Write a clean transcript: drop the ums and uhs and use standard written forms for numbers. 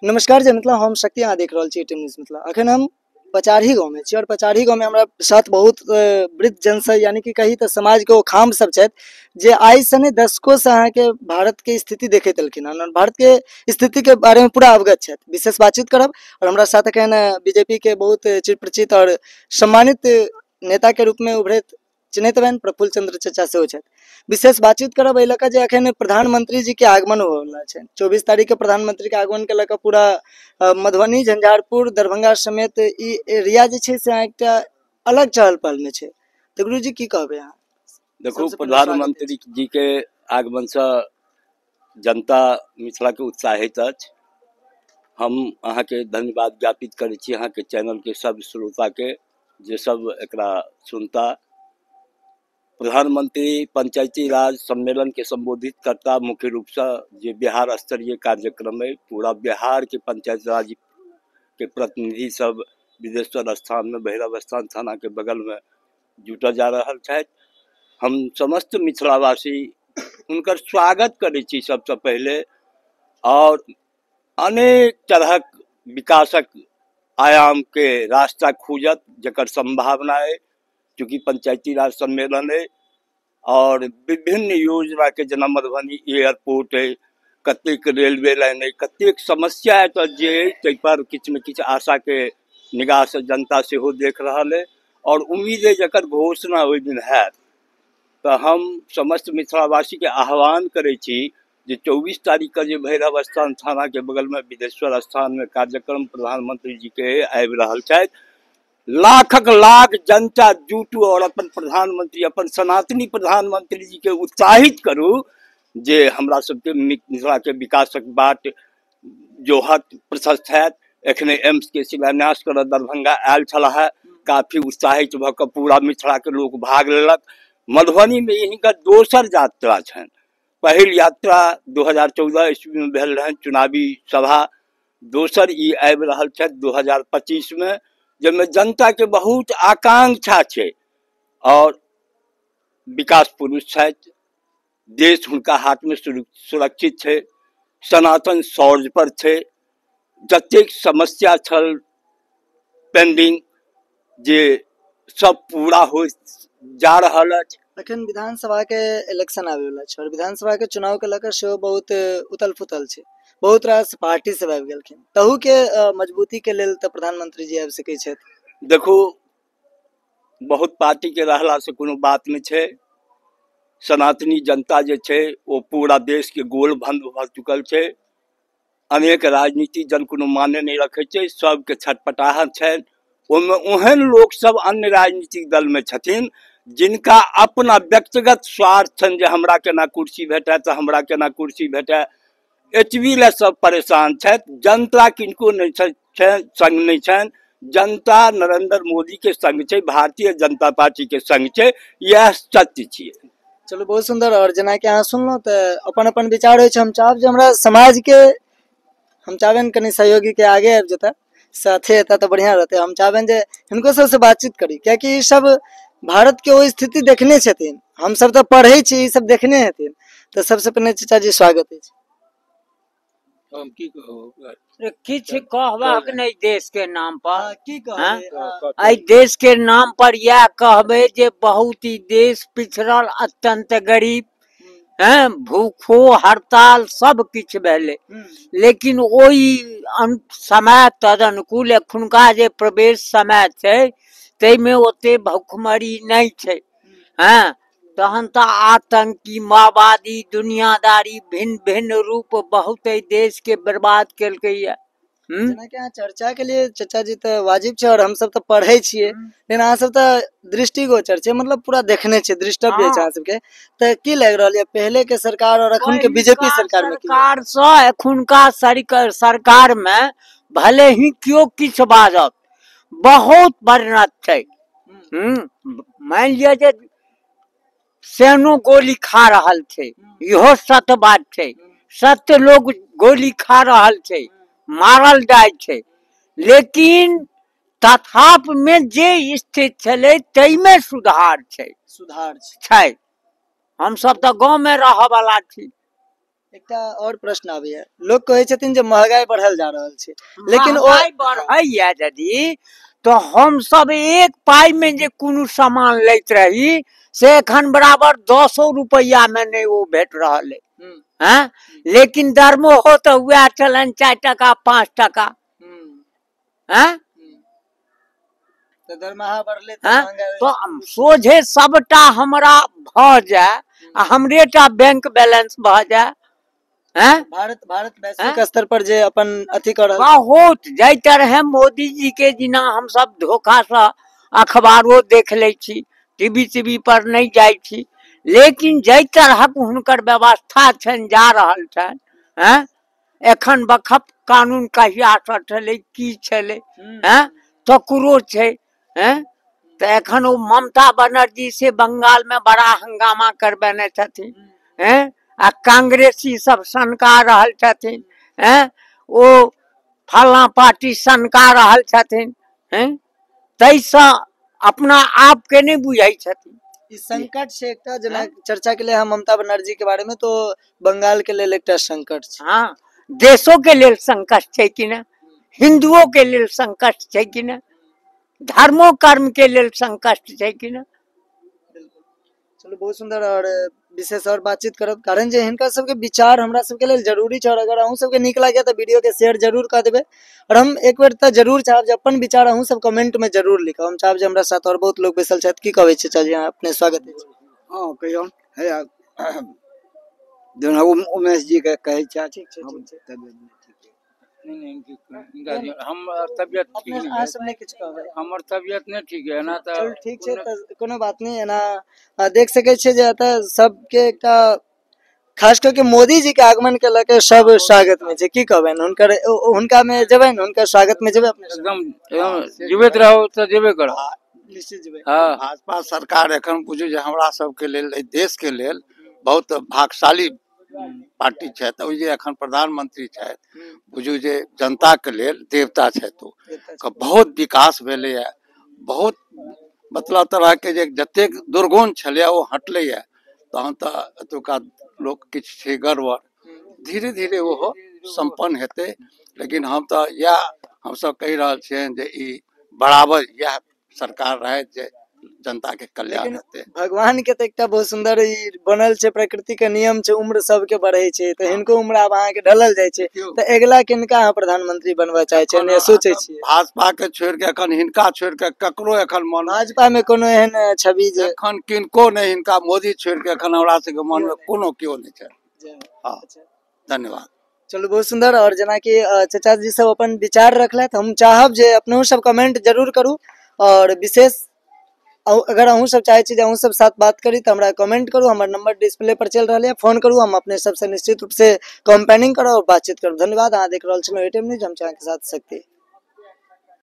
नमस्कार जी, मतलब हम शक्ति अहाँ देख रहल छी टीम न्यूज। मतलब अखन हम पचारही गाँव में छी और पचारही गाँव में हमरा साथ बहुत वृद्ध जन सब यानी कि कही तो समाज के ओ खाम सब छथि जे आइ से नहीं दशकों से अहाँ के भारत के स्थिति देखैत एलखिन हन और भारत के स्थिति के बारे में पूरा अवगत छथि। विशेष बातचीत करब और हमरा साथ अखन बीजेपी के बहुत चिरपरिचित और सम्मानित नेता के रूप में उभरैत चिन्हित भेन प्रफुल्ल चंद्र चचा सेहो छथि। विशेष बातचीत करब एहि लऽ कऽ जे अखन प्रधानमंत्री जी के आगमन हो रहल छै। 24 तारीख के प्रधानमंत्री के आगमन के लऽ कऽ पूरा मधुबनी, झंझारपुर, दरभंगा समेत ई एरिया जे छै से एकटा अलग चहल पहल में छै। तो गुरुजी की कहबै अहाँ? देखो, प्रधानमंत्री जी के आगमन से जनता मिथिला के उत्साहित अछि। हम अहाँ के धन्यवाद ज्ञापित करै छी, अहाँ के चैनल के सब श्रोता के जे सब एकरा सुनता। प्रधानमंत्री पंचायती राज सम्मेलन के संबोधित करता मुख्य रूप से जे बिहार स्तरीय कार्यक्रम है, पूरा बिहार के पंचायत राज के प्रतिनिधि सब विदेश्वर स्थान में भैरव स्थान थाना के बगल में जुटल जा रहा है। हम समस्त मिथिलावासी उनकर स्वागत करै छी सबसे पहले और अनेक तरहक विकासक आयाम के रास्ता खूजत जकर संभावना है, चूँकि पंचायती राज सम्मेलन है और विभिन्न योजना के जना मधुबनी एयरपोर्ट है, कतेक रेलवे लाइन है, कतेक समस्या है, जे पर किछु न किछु आशा के निगाह से जनता से हो देख रहा है और उम्मीद है जकर घोषणा ओहि दिन हैत। तो हम समस्त मिथिलावासी के आह्वान करै छी जे 24 तारीख के जे भैरव स्थान थाना के बगल में विदेश्वर स्थान में कार्यक्रम प्रधानमंत्री जी के आबि रहल छथि। लाखक लाख जनता जुटू और अपन प्रधानमंत्री, अपन सनातनी प्रधानमंत्री जी के उत्साहित करू जे हमरा सबके मिथिला के विकासक बाट जोहत प्रशस्त हैत। एखने एम्स के शिलान्यास कर दरभंगा आयल छलाह, काफी उत्साहित भऽ कऽ पूरा मिथिला के लोग भाग लेलक। मधुबनी में हिनकर दोसर यात्रा छनि। पहिल यात्रा 2014 ईस्वी में भेल रहनि चुनावी सभा, दोसर ई आबि रहल छथि 2025 में, जिसमें जनता के बहुत आकांक्षा छै और विकास पुरुष छथि। देश हुनका हाथ में सुरक्षित छै, सनातन शौर्य पर छै। जतेक समस्या छल पेंडिंग जे सब पूरा हो जा रहल अछि। अखन विधानसभा के इलेक्शन आबे वाला छै और विधानसभा के चुनाव के लेकर सेहो बहुत उथल पुथल छै। बहुत रास पार्टी सब आबि गेलखिन, तहू के मजबूती के लेल तऽ प्रधानमंत्री जी आबि सकै छथि। देखो, बहुत पार्टी के रहला से कोनो बात नहीं छै। सनातनी जनता जे छै वो पूरा देश के गोल बंद भ चुकल छै। अनेक राजनीति जन कोनो मान्य नहीं रखे छै, सबके छटपटाहट छै। ओहिमे ओहन लोग सब अन्य राजनीतिक दल में छथिन जिनका अपना व्यक्तिगत स्वार्थ छनि जे हमरा केना कुर्सी भेटै तऽ हमरा केना कुर्सी भेटै, एतबी ले सब परेशान छथि। जनता किनको नहीं संग नहीं छनि। जनता नरेंद्र मोदी के संग छै, भारतीय जनता पार्टी के संग छै, यह सत्य छियै। चलो, बहुत सुंदर। और जना कि अहाँ सुनलहुँ तऽ अपन अपन विचार होइ छै। हम चाहब जे हमरा समाज के हम चाहबनि कनि सहयोगी के आगे आबि जेता, साथे एता तो बढ़िया रहते। हम चाहबनि जे हिनको सबसे बातचीत करी, कियाकि ई सब भारत के वो स्थिति देखने छथिन। हम सब तो पढ़े छी, ई सब देखने हेथिन। तो सबसे पहले चाचा जी स्वागत है। हम की कहब, किछु कहबाक नहीं देश के नाम पर। की कहबै? आई देश के नाम पर यह कहबे जे बहुत ही देश पिछड़ल, अत्यंत गरीब है, भूखो हड़ताल सब किछ भेले। लेकिन ओई समय तदनुकूल एखुनका जे प्रवेश समय छै तै में ओते भूखमरी नहीं छै। हाँ, तहन तो आतंकी, माओवादी, दुनियादारी, भिन्न भिन्न रूप बहुत देश के बर्बाद केलकैया। जेना कि अहाँ चर्चा के लिए चाचा जी तो वाजिब छै और हम सब तो पढ़े छिए, लेकिन अहाँ सब तो दृष्टिगोचर छै, मतलब पूरा देखने छै, दृष्टव्य छै अहाँ सब के। तो की लग रहल है पहले के सरकार और अखन के बीजेपी सरकार में? सरकार से एखुनका सरकार में भले ही क्यों किछ बाजत, बहुत बढ़त छै। मान लिया जे सेनो गोली खा रहल छै, इहो सत्य बात छै। सत्य लोग गोली खा रहल छै, मारल जाय छै, लेकिन तथाप में जे स्थिति छले तै में सुधार छै। सुधार छै। हम सब तो गांव में रह वाला छी, एकटा और प्रश्न आबै है, लोग कहै छथिन जे महगाई बढ़ल जा रहल छै, लेकिन ओ महगाई बढ़ैया यदि तो हम सब एक पाई में जे कोनो सामान लैत रही से एखन बराबर 10 रुपया में नहीं वो भेट रहल है, हैं? लेकिन दरमो हो तो वह चलन 4 टका 5 टका, हैं? तो दरमाहा बढ़ले तो हैं? महंगाई तो सोझे सबटा हमरा भ जाए आ हमरेटा बैंक बैलेंस भ जाए, हैं? भारत वैश्विक स्तर पर जे अपन अथी कर रहल बहुत जै तरह मोदी जी के जिना हम सब धोखा से अखबारो देख ले छी, टीवी पर नहीं जाय छी, लेकिन जै तरहक हुनकर व्यवस्था छनि जा रहल छनि, हैं? एखन बखप कानून कहिया से छलै की छलै, हैं? तकरो छै, हैं? तो एखन ओ ममता बनर्जी से बंगाल में बड़ा हंगामा करबेने छथिन, हैं? आ कांग्रेसी सब सनका रहल छथिन, हैं? ओ फलना पार्टी सनका रहल छथिन, हैं? तैसा अपना आप के नहीं बुझाई छथिन। इस संकट से एकटा जेना चर्चा के लिए हम ममता बनर्जी के बारे में, तो बंगाल के लिए एकटा संकट छै। हाँ, देशों के लिए संकट छै कि ना, हिंदुओं के लिए संकट छै कि ना, धर्मो कर्म के लिए संकट छै कि ना। चलो बहुत सुंदर और विशेष और बातचीत करब, कारण जे हिनका सबके विचार हमरा सबके लेल जरूरी छै, और अगर अहूँ सबके नीक लागे तो वीडियो के शेयर जरूर कर देबे, और हम एक बेर त जरूर चाहब जे अपन विचार अहूँ सब कमेंट में जरूर लिखब। हम चाहब जे हमरा साथ और बहुत लोग बैसल छथि, की कहै छै चाचा, अपने स्वागत है। हाँ कहियो है दोनों उमेश जी के कहे छै, ठीक छै, ठीक छै। नहीं इनका हम तबियत ठीक अपने नहीं अहाँ है, सब ने किछ कहबै। हमर तबियत नहीं ठीक है ना, तो चल ठीक छै, त कोनो बात नहीं एना देख सकै छियै जे एतऽ सबके एकटा खास करके मोदी जी के आगमन के लके सब स्वागत में छै, की कहबैन हुनकर, हुनका में जेबैन, हुनकर स्वागत में जेबै अपने सब? एकदम जीवित रहो तो जेबे करो। निश्चित जेबै। हाँ भाजपा सरकार एखन बुझू जे हमरा सबके लेल, एहि देश के लेल बहुत भाग्यशाली पार्टी छथि। ओ जे एखन प्रधानमंत्री छथि, बुझू जे जनता के लेल देवता छथि। ओ बहुत विकास भेलैया, बहुत मतलब तरह के जे जतेक दुर्गुण छलै ओ हटलैया, तहन तऽ एतुका लोक किछु छै गड़बड़, धीरे धीरे ओहो संपन्न हेतै। लेकिन हम तऽ इएह हमसब कहि रहल छियनि जे ई बराबर इएह सरकार रहे जे जनता के कल्याण हेतै। भगवान के तो एकटा बहुत सुंदर ई बनल छै, प्रकृति के नियम छै, उम्र सबके बढ़े छै, तो हिनको उम्र आब अहाँ के ढलल जाय छै, तो अगला किनका अहाँ प्रधानमंत्री बनबा चाहे छै ने सोचे छियै? भाजपा के छोड़ के एखन हिनका छोड़ के ककरो एखन मन भाजपा में कोनो एहन छवि जे एखन किनको नहीं, हिनका मोदी छोड़ के एखन हमरा सबके मन में कोनो केओ नहीं छै। हाँ धन्यवाद। चलो बहुत सुंदर। और जना कि चाचा जी सब अपन विचार रखलथि, हम चाहब जे अपनों सब कमेंट जरूर करू, और विशेष अगर अहूँ सब चाहे छी जे अहूँ सब साथ बात करी तो हमरा कमेंट करू, हमार नंबर डिस्प्ले पर चल रहा है, फोन करू, हम अपने सबसे निश्चित रूप से कंपेनिंग करो और बातचीत करू। धन्यवाद। अहाँ देख रहल छी एटीएम न्यूज, हम चाहे के साथ सकते।